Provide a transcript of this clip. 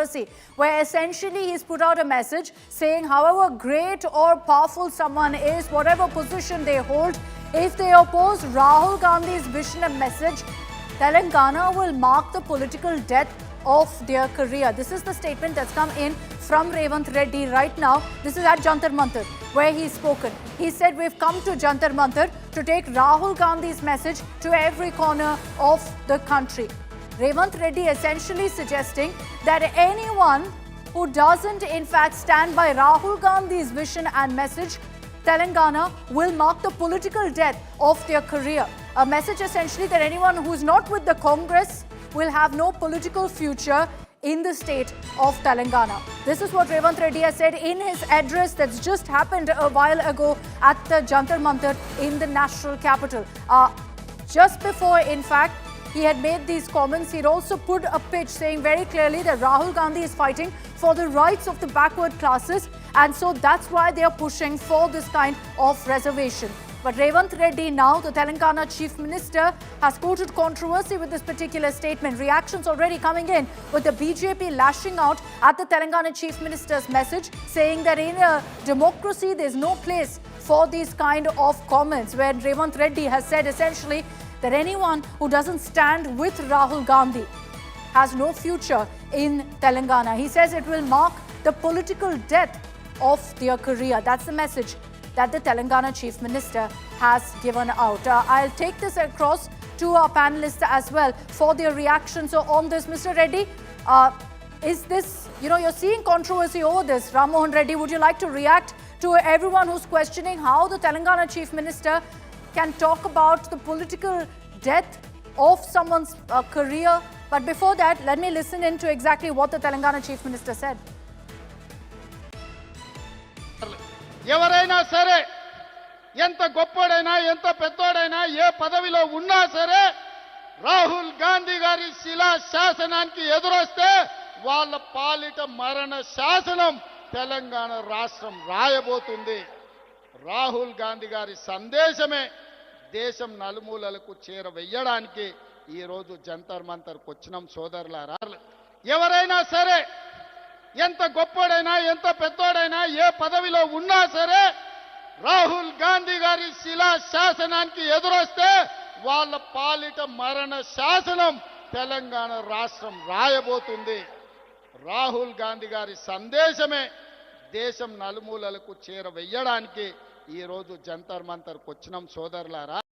controversy where essentially he's put out a message saying however great or powerful someone is, whatever position they hold, if they oppose Rahul Gandhi's vision and message, Telangana will mark the political death of their career. This is the statement that's come in from Revanth Reddy right now. This is at Jantar Mantar where he's spoken. He said, we've come to Jantar Mantar to take Rahul Gandhi's message to every corner of the country. Revanth Reddy essentially suggesting that anyone who doesn't in fact stand by Rahul Gandhi's vision and message, Telangana will mark the political death of their career. A message essentially that anyone who's not with the Congress will have no political future in the state of Telangana. This is what Revanth Reddy has said in his address that's just happened a while ago at the Jantar Mantar in the national capital. Just before, in fact, he had made these comments, he'd also put a pitch saying very clearly that Rahul Gandhi is fighting for the rights of the backward classes, and so that's why they are pushing for this kind of reservation. But Revanth Reddy now, the Telangana Chief Minister, has quoted controversy with this particular statement. Reactions already coming in with the BJP lashing out at the Telangana Chief Minister's message, saying that in a democracy there's no place for these kind of comments, where Revanth Reddy has said essentially that anyone who doesn't stand with Rahul Gandhi has no future in Telangana. He says it will mark the political death of their career. That's the message that the Telangana Chief Minister has given out. I'll take this across to our panelists as well for their reaction. So on this, Mr. Reddy, is this, you're seeing controversy over this. Ram Mohan Reddy, would you like to react to everyone who's questioning how the Telangana Chief Minister can talk about the political death of someone's career? But before that, let me listen in to exactly what the Telangana Chief Minister said. ఎవరైనా సరే ఎంత గొప్పోడైనా ఎంత పెద్దోడైనా ఏ పదవిలో ఉన్నా సరే రాహుల్ గాంధీ గారి శిలా శాసనానికి ఎదురొస్తే వాళ్ళ పాలిట మరణ శాసనం తెలంగాణ రాష్ట్రం రాయబోతుంది. రాహుల్ గాంధీ గారి సందేశమే దేశం నలుమూలలకు చేరవేయడానికి ఈ రోజు జంతర్ మంతర్కు వచ్చినాం సోదరులారా. ఎవరైనా సరే ఎంత గొప్పోడైనా ఎంత పెద్దోడైనా ఏ పదవిలో ఉన్నా సరే రాహుల్ గాంధీ గారి శిలా శాసనానికి ఎదురొస్తే వాళ్ళ పాలిట మరణ శాసనం తెలంగాణ రాష్ట్రం రాయబోతుంది. రాహుల్ గాంధీ గారి సందేశమే దేశం నలుమూలలకు చేరవేయడానికి ఈ రోజు జంతర్ మంతర్కు వచ్చినాం సోదరులారా.